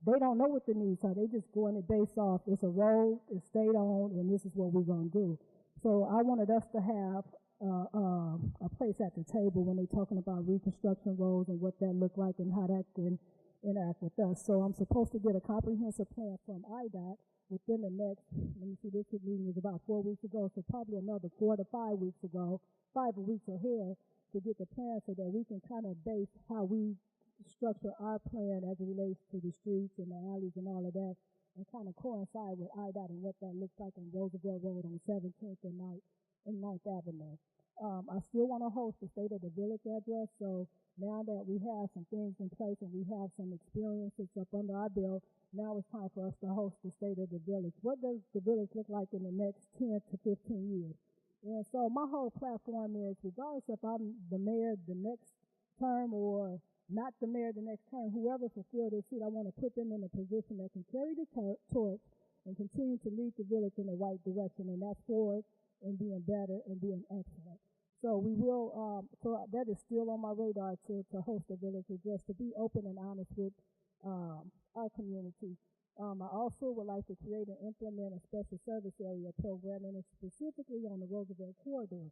They don't know what the needs are. They just go in it based off, it's a road, it's state-owned, and this is what we're going to do. So I wanted us to have a place at the table when they're talking about reconstruction roads and what that look like and how that can interact with us. So I'm supposed to get a comprehensive plan from IDOT within the next, let me see, this meeting was about 4 weeks ago, so probably another 4 to 5 weeks ago, 5 weeks ahead, to get the plan so that we can kind of base how we structure our plan as it relates to the streets and the alleys and all of that, and kind of coincide with IDOT and what that looks like on Roosevelt Road on 17th and 9th Avenue. I still want to host the State of the Village address, so now that we have some things in place and we have some experiences up under our belt, now it's time for us to host the State of the Village. What does the village look like in the next 10 to 15 years? And so my whole platform is, regardless if I'm the mayor the next term or not the mayor the next term, whoever fulfills their seat, I want to put them in a position that can carry the torch and continue to lead the village in the right direction, and that's forward and being better and being excellent. So we will, so that is still on my radar to host a village address, to be open and honest with our community. I also would like to create and implement a special service area program, and it's specifically on the Roosevelt corridor.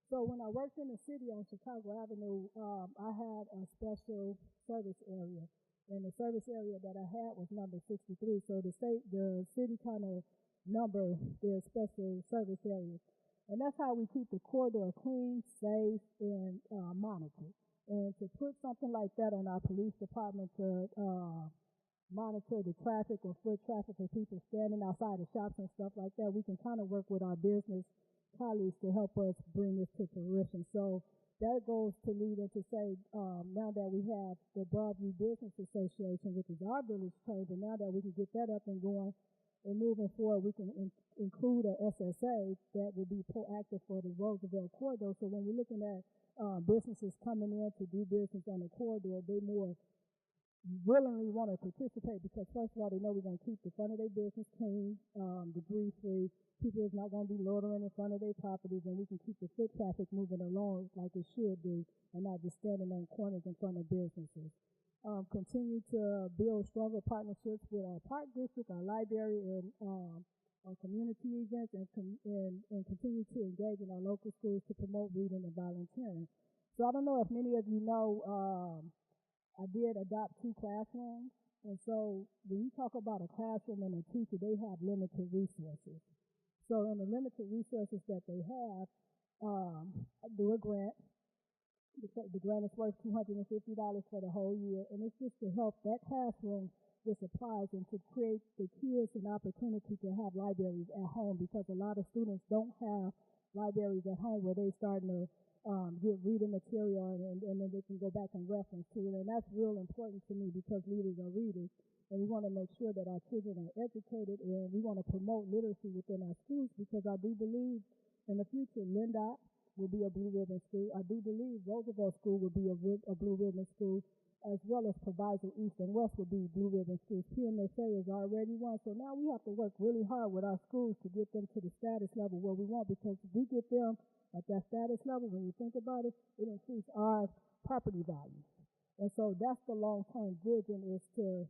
So when I worked in the city on Chicago Avenue, I had a special service area, and the service area that I had was number 63. So the city kind of number their special service areas. And that's how we keep the corridor clean, safe, and monitored. And to put something like that on our police department to monitor the traffic or foot traffic for people standing outside of shops and stuff like that, we can kind of work with our business colleagues to help us bring this to fruition. So that goes to lead into say, now that we have the Broadview Business Association, which is our village chamber, now that we can get that up and going, and moving forward, we can include a SSA that will be proactive for the Roosevelt corridor. So when we're looking at businesses coming in to do business on the corridor, they more willingly want to participate because, first of all, they know we're going to keep the front of their business clean, debris-free. People is not going to be loitering in front of their properties, and we can keep the foot traffic moving along like it should do and not just standing on corners in front of businesses. Continue to build stronger partnerships with our park district, our library, and our community events, and continue to engage in our local schools to promote reading and volunteering. So I don't know if many of you know, I did adopt 2 classrooms, and so when you talk about a classroom and a teacher, they have limited resources. So in the limited resources that they have, do a grant. The grant is worth $250 for the whole year, and it's just to help that classroom with supplies and to create the kids an opportunity to have libraries at home, because a lot of students don't have libraries at home where they're starting to get reading material and then they can go back and reference to it. And that's real important to me because leaders are readers. And we want to make sure that our children are educated, and we want to promote literacy within our schools, because I do believe in the future Lindop will be a blue ribbon school. I do believe Roosevelt School will be a blue ribbon school, as well as Proviso East and West will be blue ribbon schools. PMSA is already one. So now we have to work really hard with our schools to get them to the status level where we want, because if we get them at that status level, when you think about it, it increases our property values. And so that's the long-term vision, is to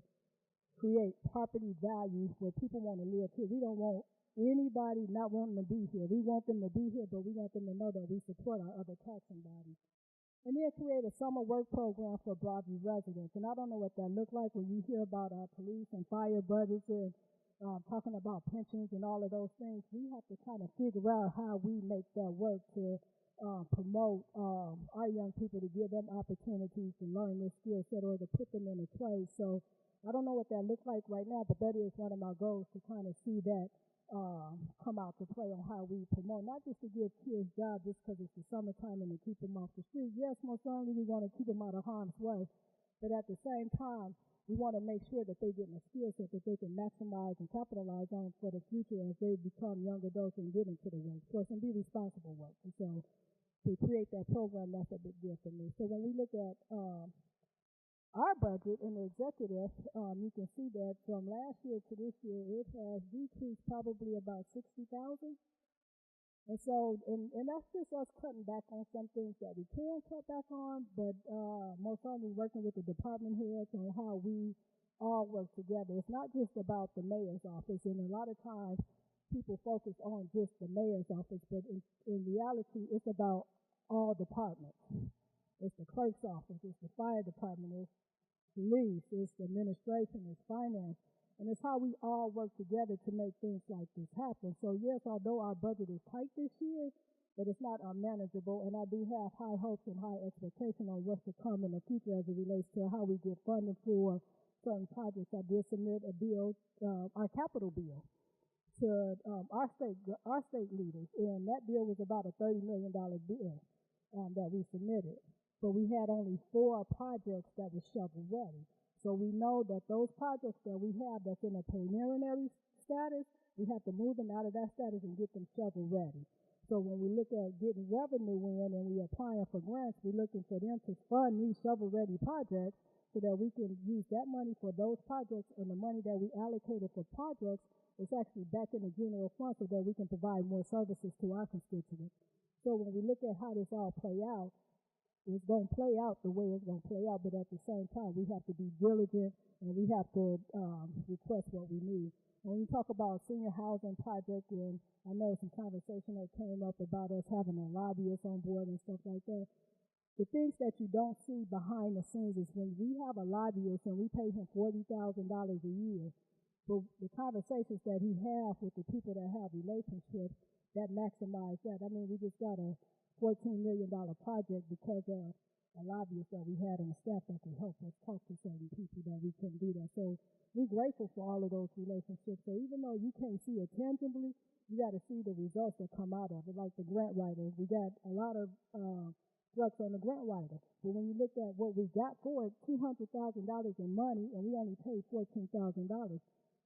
create property value where people want to live here. We don't want anybody not wanting to be here. We want them to be here, but we want them to know that we support our other taxing bodies. And then create a summer work program for Broadview residents. And I don't know what that looks like when you hear about our police and fire budgets and talking about pensions and all of those things. We have to kind of figure out how we make that work to promote our young people, to give them opportunities to learn this skill set or to put them in a trade. So I don't know what that looks like right now, but that is one of my goals, to kind of see that come out to play on how we promote, not just to give kids jobs just because it's the summertime and to keep them off the street. Yes, most certainly we want to keep them out of harm's way, but at the same time, we want to make sure that they get a skill set that they can maximize and capitalize on for the future as they become young adults and get into the workforce and be responsible workers. So to create that program, that's a big deal for me. So when we look at our budget in the executive, you can see that from last year to this year, it has decreased probably about $60,000. And so, and that's just us cutting back on some things that we can cut back on, but most certainly working with the department heads on how we all work together. It's not just about the mayor's office, and a lot of times people focus on just the mayor's office, but in reality, it's about all departments. It's the clerk's office, it's the fire department, it's police, it's the administration, it's finance, and it's how we all work together to make things like this happen. So yes, although our budget is tight this year, but it's not unmanageable, and I do have high hopes and high expectation on what's to come in the future as it relates to how we get funding for certain projects. I did submit a bill, our capital bill, to our state leaders, and that bill was about a $30 million bill that we submitted. But we had only 4 projects that were shovel ready. So we know that those projects that we have that's in a preliminary status, we have to move them out of that status and get them shovel ready. So when we look at getting revenue in and we're applying for grants, we're looking for them to fund these shovel ready projects so that we can use that money for those projects, and the money that we allocated for projects is actually back in the general fund so that we can provide more services to our constituents. So when we look at how this all play out, it's going to play out the way it's going to play out, but at the same time, we have to be diligent and we have to request what we need. When we talk about senior housing project, and I know some conversation that came up about us having a lobbyist on board and stuff like that, the things that you don't see behind the scenes is when we have a lobbyist and we pay him $40,000 a year, but the conversations that he has with the people that have relationships, that maximize that. I mean, we just got a $14 million project because of a lobbyist that we had on staff that could help us talk to certain people that we couldn't do that. So we're grateful for all of those relationships. So even though you can't see it tangibly, you got to see the results that come out of it, like the grant writers. We got a lot of drugs on the grant writer. But when you look at what we got for it, $200,000 in money, and we only paid $14,000,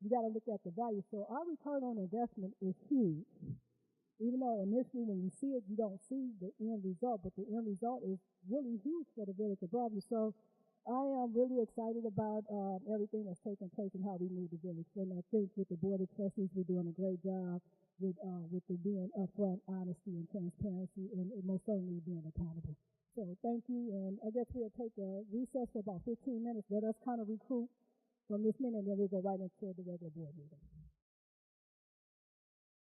you got to look at the value. So our return on investment is huge. Even though initially when you see it, you don't see the end result, but the end result is really huge for the village of Broadview. So I am really excited about everything that's taking place and how we move the village. And I think with the Board of Trustees, we're doing a great job with the being upfront, honesty, and transparency, and most certainly being accountable. So thank you, and I guess we'll take a recess for about 15 minutes. Let us kind of recruit from this minute, and then we'll go right into the regular board meeting.